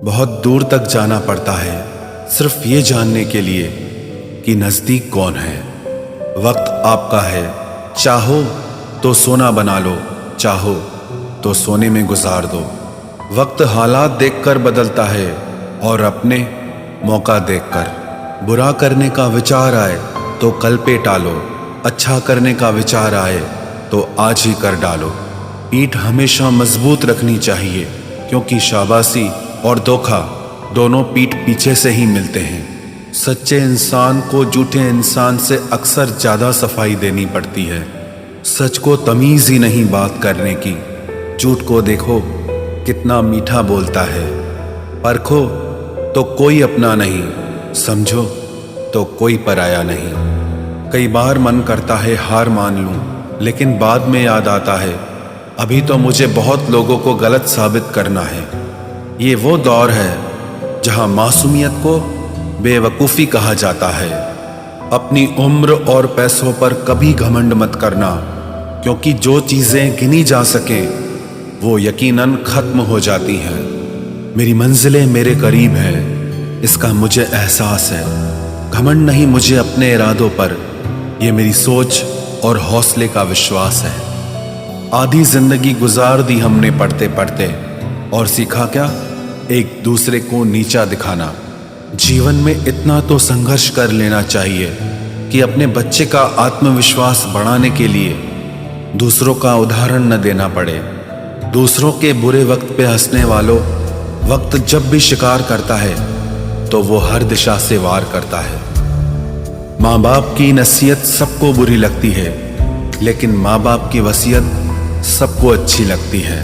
बहुत दूर तक जाना पड़ता है सिर्फ ये जानने के लिए कि नज़दीक कौन है। वक्त आपका है, चाहो तो सोना बना लो, चाहो तो सोने में गुजार दो। वक्त हालात देखकर बदलता है और अपने मौका देखकर। बुरा करने का विचार आए तो कल पे टालो, अच्छा करने का विचार आए तो आज ही कर डालो। पीठ हमेशा मजबूत रखनी चाहिए, क्योंकि शाबाशी और धोखा दोनों पीठ पीछे से ही मिलते हैं। सच्चे इंसान को झूठे इंसान से अक्सर ज़्यादा सफाई देनी पड़ती है। सच को तमीज़ ही नहीं बात करने की। झूठ को देखो कितना मीठा बोलता है। परखो तो कोई अपना नहीं, समझो तो कोई पराया नहीं। कई बार मन करता है हार मान लूं, लेकिन बाद में याद आता है अभी तो मुझे बहुत लोगों को गलत साबित करना है। ये वो दौर है जहां मासूमियत को बेवकूफ़ी कहा जाता है। अपनी उम्र और पैसों पर कभी घमंड मत करना, क्योंकि जो चीज़ें गिनी जा सकें वो यकीनन ख़त्म हो जाती हैं। मेरी मंजिलें मेरे करीब है, इसका मुझे एहसास है। घमंड नहीं मुझे अपने इरादों पर, ये मेरी सोच और हौसले का विश्वास है। आधी जिंदगी गुजार दी हमने पढ़ते पढ़ते, और सीखा क्या? एक दूसरे को नीचा दिखाना। जीवन में इतना तो संघर्ष कर लेना चाहिए कि अपने बच्चे का आत्मविश्वास बढ़ाने के लिए दूसरों का उदाहरण न देना पड़े। दूसरों के बुरे वक्त पे हंसने वालों, वक्त जब भी शिकार करता है तो वो हर दिशा से वार करता है। माँ बाप की नसीहत सबको बुरी लगती है, लेकिन माँ बाप की वसीयत सबको अच्छी लगती है।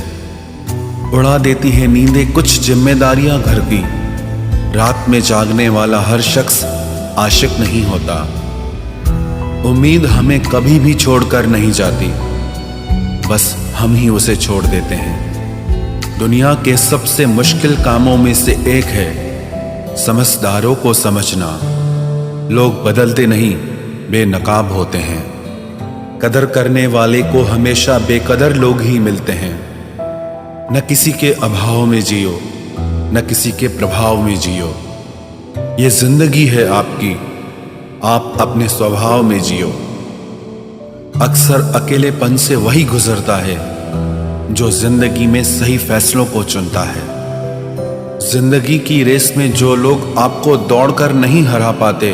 उड़ा देती है नींदें कुछ जिम्मेदारियां घर की। रात में जागने वाला हर शख्स आशिक नहीं होता। उम्मीद हमें कभी भी छोड़कर नहीं जाती, बस हम ही उसे छोड़ देते हैं। दुनिया के सबसे मुश्किल कामों में से एक है समझदारों को समझना। लोग बदलते नहीं, बेनकाब होते हैं। कदर करने वाले को हमेशा बेकदर लोग ही मिलते हैं। न किसी के अभाव में जियो, न किसी के प्रभाव में जियो। ये जिंदगी है आपकी, आप अपने स्वभाव में जियो। अक्सर अकेलेपन से वही गुजरता है जो जिंदगी में सही फैसलों को चुनता है। जिंदगी की रेस में जो लोग आपको दौड़कर नहीं हरा पाते,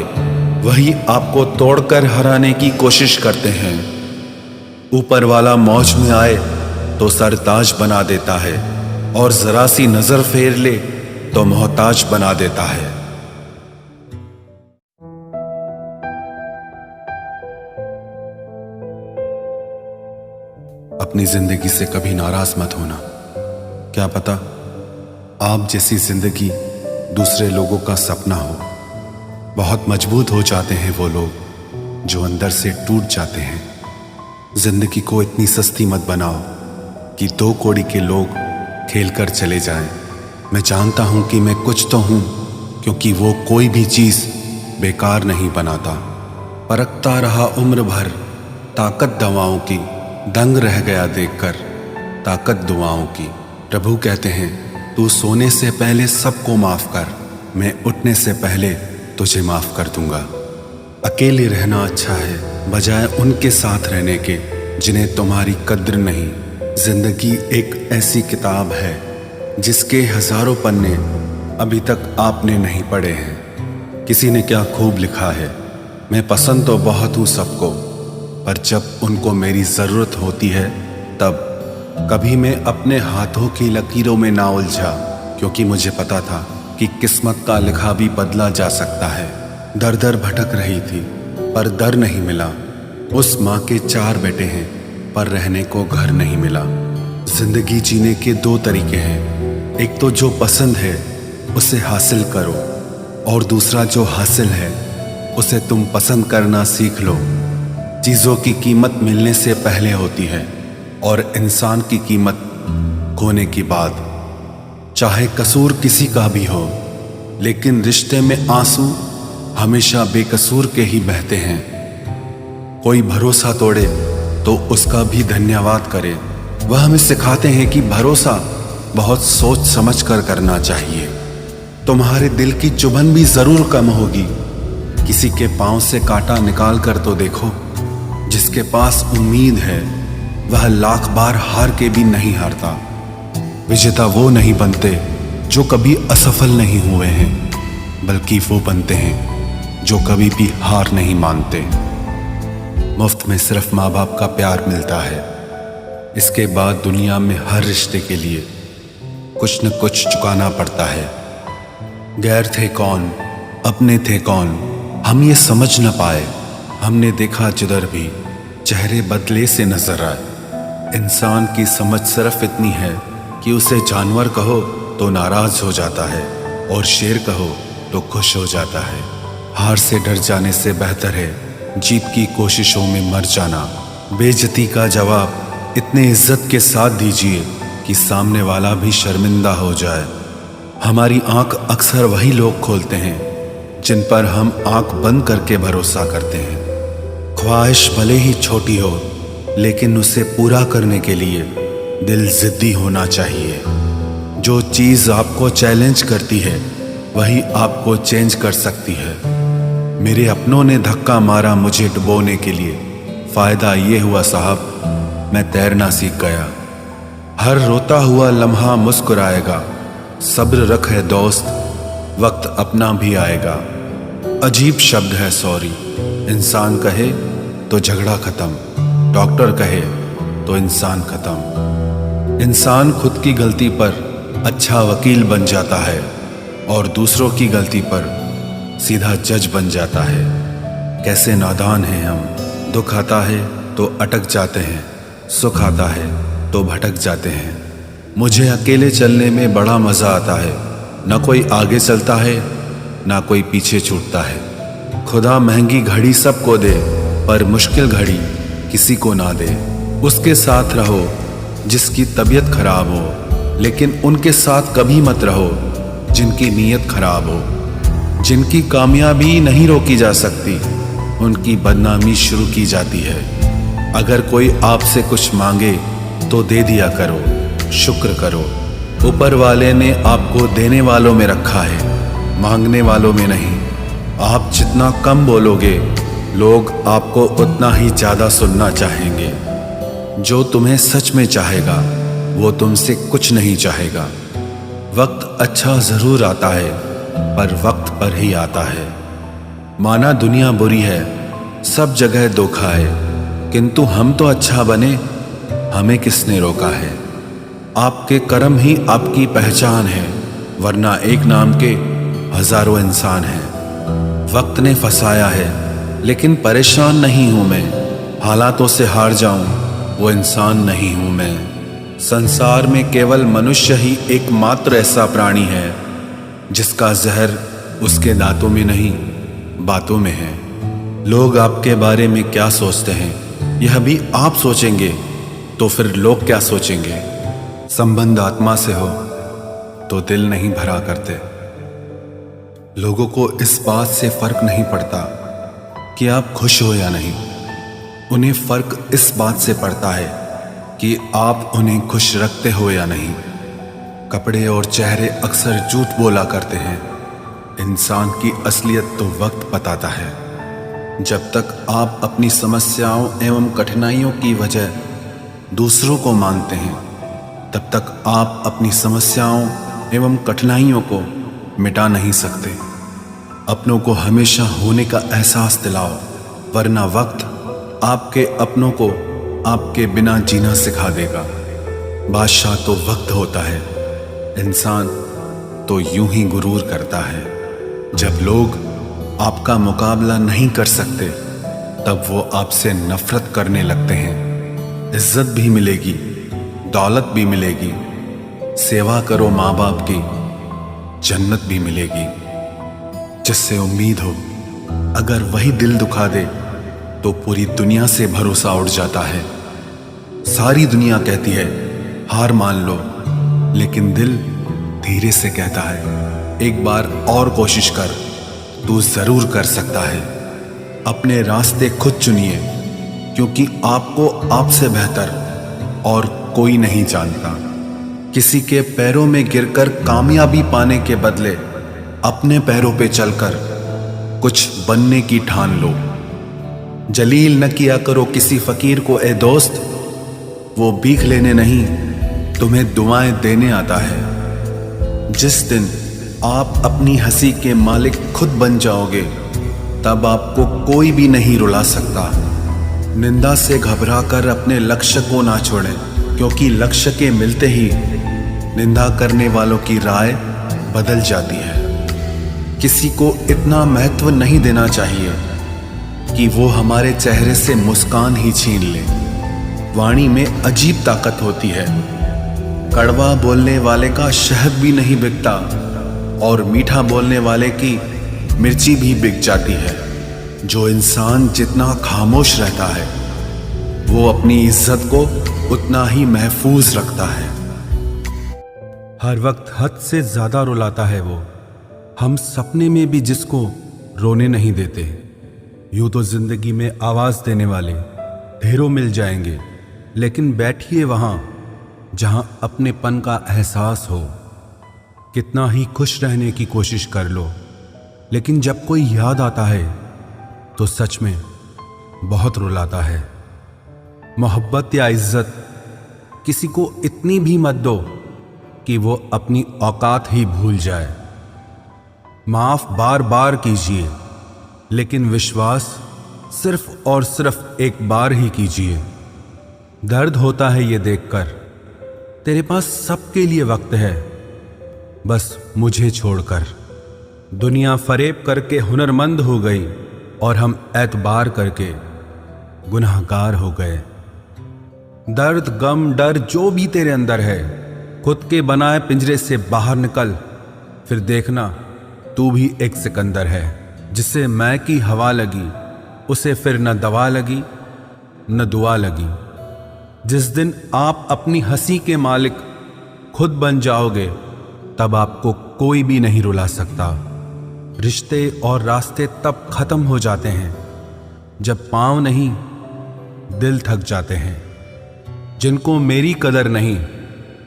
वही आपको तोड़कर हराने की कोशिश करते हैं। ऊपर वाला मौज में आए तो सरताज बना देता है, और जरा सी नजर फेर ले तो मोहताज बना देता है। अपनी जिंदगी से कभी नाराज मत होना। क्या पता आप जैसी जिंदगी दूसरे लोगों का सपना हो। बहुत मजबूत हो जाते हैं वो लोग जो अंदर से टूट जाते हैं। जिंदगी को इतनी सस्ती मत बनाओ कि 2 कौड़ी के लोग खेल कर चले जाएं। मैं जानता हूं कि मैं कुछ तो हूं, क्योंकि वो कोई भी चीज़ बेकार नहीं बनाता। परखता रहा उम्र भर ताकत दवाओं की, दंग रह गया देखकर ताकत दुआओं की। प्रभु कहते हैं तू सोने से पहले सबको माफ कर, मैं उठने से पहले तुझे माफ कर दूंगा। अकेले रहना अच्छा है बजाय उनके साथ रहने के जिन्हें तुम्हारी कद्र नहीं। जिंदगी एक ऐसी किताब है जिसके हजारों पन्ने अभी तक आपने नहीं पढ़े हैं। किसी ने क्या खूब लिखा है, मैं पसंद तो बहुत हूँ सबको, पर जब उनको मेरी ज़रूरत होती है तब। कभी मैं अपने हाथों की लकीरों में ना उलझा, क्योंकि मुझे पता था कि किस्मत का लिखा भी बदला जा सकता है। दर दर भटक रही थी पर दर नहीं मिला। उस माँ के 4 बेटे हैं पर रहने को घर नहीं मिला। जिंदगी जीने के 2 तरीके हैं, एक तो जो पसंद है उसे हासिल करो, और दूसरा जो हासिल है उसे तुम पसंद करना सीख लो। चीज़ों की कीमत मिलने से पहले होती है, और इंसान की कीमत खोने की बाद। चाहे कसूर किसी का भी हो, लेकिन रिश्ते में आंसू हमेशा बेकसूर के ही बहते हैं। कोई भरोसा तोड़े तो उसका भी धन्यवाद करे। वह हमें सिखाते हैं कि भरोसा बहुत सोच समझ कर करना चाहिए। तुम्हारे दिल की चुभन भी जरूर कम होगी। किसी के पांव से कांटा निकाल कर तो देखो। जिसके पास उम्मीद है वह लाख बार हार के भी नहीं हारता। विजेता वो नहीं बनते जो कभी असफल नहीं हुए हैं, बल्कि वो बनते हैं जो कभी भी हार नहीं मानते। मुफ्त में सिर्फ माँ बाप का प्यार मिलता है। इसके बाद दुनिया में हर रिश्ते के लिए कुछ न कुछ चुकाना पड़ता है। गैर थे कौन, अपने थे कौन, हम ये समझ न पाए। हमने देखा जिधर भी चेहरे बदले से नजर आए। इंसान की समझ सिर्फ इतनी है कि उसे जानवर कहो तो नाराज हो जाता है और शेर कहो तो खुश हो जाता है। हार से डर जाने से बेहतर है जीत की कोशिशों में मर जाना। बेइज्जती का जवाब इतने इज्जत के साथ दीजिए कि सामने वाला भी शर्मिंदा हो जाए। हमारी आंख अक्सर वही लोग खोलते हैं जिन पर हम आंख बंद करके भरोसा करते हैं। ख्वाहिश भले ही छोटी हो, लेकिन उसे पूरा करने के लिए दिल जिद्दी होना चाहिए। जो चीज़ आपको चैलेंज करती है वही आपको चेंज कर सकती है। मेरे अपनों ने धक्का मारा मुझे डुबोने के लिए। फ़ायदा ये हुआ साहब, मैं तैरना सीख गया। हर रोता हुआ लम्हा मुस्कुराएगा। सब्र रख है दोस्त, वक्त अपना भी आएगा। अजीब शब्द है सॉरी। इंसान कहे तो झगड़ा खत्म, डॉक्टर कहे तो इंसान खत्म। इंसान खुद की गलती पर अच्छा वकील बन जाता है और दूसरों की गलती पर सीधा जज बन जाता है। कैसे नादान हैं हम। दुख आता है तो अटक जाते हैं, सुख आता है तो भटक जाते हैं। मुझे अकेले चलने में बड़ा मज़ा आता है। ना कोई आगे चलता है ना कोई पीछे छूटता है। खुदा महंगी घड़ी सबको दे पर मुश्किल घड़ी किसी को ना दे। उसके साथ रहो जिसकी तबीयत खराब हो, लेकिन उनके साथ कभी मत रहो जिनकी नीयत खराब हो। जिनकी कामयाबी नहीं रोकी जा सकती, उनकी बदनामी शुरू की जाती है। अगर कोई आपसे कुछ मांगे तो दे दिया करो, शुक्र करो। ऊपर वाले ने आपको देने वालों में रखा है, मांगने वालों में नहीं। आप जितना कम बोलोगे, लोग आपको उतना ही ज़्यादा सुनना चाहेंगे। जो तुम्हें सच में चाहेगा वो तुमसे कुछ नहीं चाहेगा। वक्त अच्छा ज़रूर आता है पर वक्त पर ही आता है। माना दुनिया बुरी है, सब जगह धोखा है, किंतु हम तो अच्छा बने, हमें किसने रोका है। आपके कर्म ही आपकी पहचान है, वरना एक नाम के हजारों इंसान हैं। वक्त ने फंसाया है लेकिन परेशान नहीं हूं मैं। हालातों से हार जाऊं वो इंसान नहीं हूं मैं। संसार में केवल मनुष्य ही एकमात्र ऐसा प्राणी है जिसका जहर उसके दांतों में नहीं बातों में है। लोग आपके बारे में क्या सोचते हैं यह भी आप सोचेंगे तो फिर लोग क्या सोचेंगे। संबंध आत्मा से हो तो दिल नहीं भरा करते। लोगों को इस बात से फर्क नहीं पड़ता कि आप खुश हो या नहीं। उन्हें फर्क इस बात से पड़ता है कि आप उन्हें खुश रखते हो या नहीं। कपड़े और चेहरे अक्सर झूठ बोला करते हैं। इंसान की असलियत तो वक्त बताता है। जब तक आप अपनी समस्याओं एवं कठिनाइयों की वजह दूसरों को मानते हैं, तब तक आप अपनी समस्याओं एवं कठिनाइयों को मिटा नहीं सकते। अपनों को हमेशा होने का एहसास दिलाओ, वरना वक्त आपके अपनों को आपके बिना जीना सिखा देगा। बादशाह तो वक्त होता है, इंसान तो यूं ही गुरूर करता है। जब लोग आपका मुकाबला नहीं कर सकते, तब वो आपसे नफरत करने लगते हैं। इज्जत भी मिलेगी, दौलत भी मिलेगी। सेवा करो माँ बाप की, जन्नत भी मिलेगी। जिससे उम्मीद हो, अगर वही दिल दुखा दे तो पूरी दुनिया से भरोसा उड़ जाता है। सारी दुनिया कहती है हार मान लो, लेकिन दिल धीरे से कहता है एक बार और कोशिश कर, तू जरूर कर सकता है। अपने रास्ते खुद चुनिए, क्योंकि आपको आपसे बेहतर और कोई नहीं जानता। किसी के पैरों में गिरकर कामयाबी पाने के बदले अपने पैरों पे चलकर कुछ बनने की ठान लो। जलील न किया करो किसी फकीर को ए दोस्त, वो भीख लेने नहीं तुम्हें दुआएं देने आता है। जिस दिन आप अपनी हंसी के मालिक खुद बन जाओगे, तब आपको कोई भी नहीं रुला सकता। निंदा से घबराकर अपने लक्ष्य को ना छोड़ें, क्योंकि लक्ष्य के मिलते ही निंदा करने वालों की राय बदल जाती है। किसी को इतना महत्व नहीं देना चाहिए कि वो हमारे चेहरे से मुस्कान ही छीन ले। वाणी में अजीब ताकत होती है। कड़वा बोलने वाले का शहद भी नहीं बिकता और मीठा बोलने वाले की मिर्ची भी बिक जाती है। जो इंसान जितना खामोश रहता है, वो अपनी इज्जत को उतना ही महफूज रखता है। हर वक्त हद से ज्यादा रुलाता है वो, हम सपने में भी जिसको रोने नहीं देते। यूं तो जिंदगी में आवाज देने वाले ढेरों मिल जाएंगे, लेकिन बैठिए वहां जहां अपनेपन का एहसास हो। कितना ही खुश रहने की कोशिश कर लो, लेकिन जब कोई याद आता है तो सच में बहुत रुलाता है। मोहब्बत या इज्जत किसी को इतनी भी मत दो कि वो अपनी औकात ही भूल जाए। माफ बार बार कीजिए, लेकिन विश्वास सिर्फ और सिर्फ एक बार ही कीजिए। दर्द होता है ये देखकर तेरे पास सबके लिए वक्त है, बस मुझे छोड़कर। दुनिया फरेब करके हुनरमंद हो गई और हम एतबार करके गुनाहगार हो गए। दर्द, गम, डर जो भी तेरे अंदर है, खुद के बनाए पिंजरे से बाहर निकल, फिर देखना तू भी एक सिकंदर है। जिसे मैं की हवा लगी, उसे फिर न दवा लगी न दुआ लगी। जिस दिन आप अपनी हंसी के मालिक खुद बन जाओगे, तब आपको कोई भी नहीं रुला सकता। रिश्ते और रास्ते तब खत्म हो जाते हैं जब पांव नहीं दिल थक जाते हैं। जिनको मेरी कदर नहीं,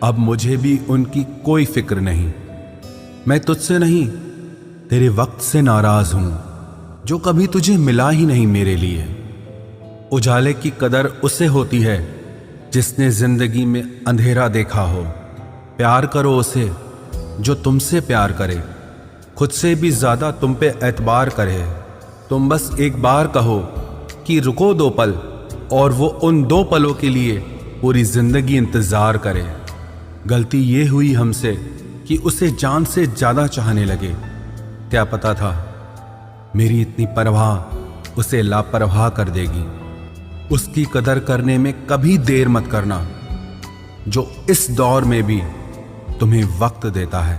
अब मुझे भी उनकी कोई फिक्र नहीं। मैं तुझसे नहीं, तेरे वक्त से नाराज हूं जो कभी तुझे मिला ही नहीं मेरे लिए। उजाले की कदर उसे होती है जिसने जिंदगी में अंधेरा देखा हो। प्यार करो उसे जो तुमसे प्यार करे, खुद से भी ज्यादा तुम पे एतबार करे। तुम बस एक बार कहो कि रुको 2 पल, और वो उन 2 पलों के लिए पूरी जिंदगी इंतजार करे। गलती ये हुई हमसे कि उसे जान से ज्यादा चाहने लगे। क्या पता था मेरी इतनी परवाह उसे लापरवाह कर देगी। उसकी कदर करने में कभी देर मत करना, जो इस दौर में भी तुम्हें वक्त देता है।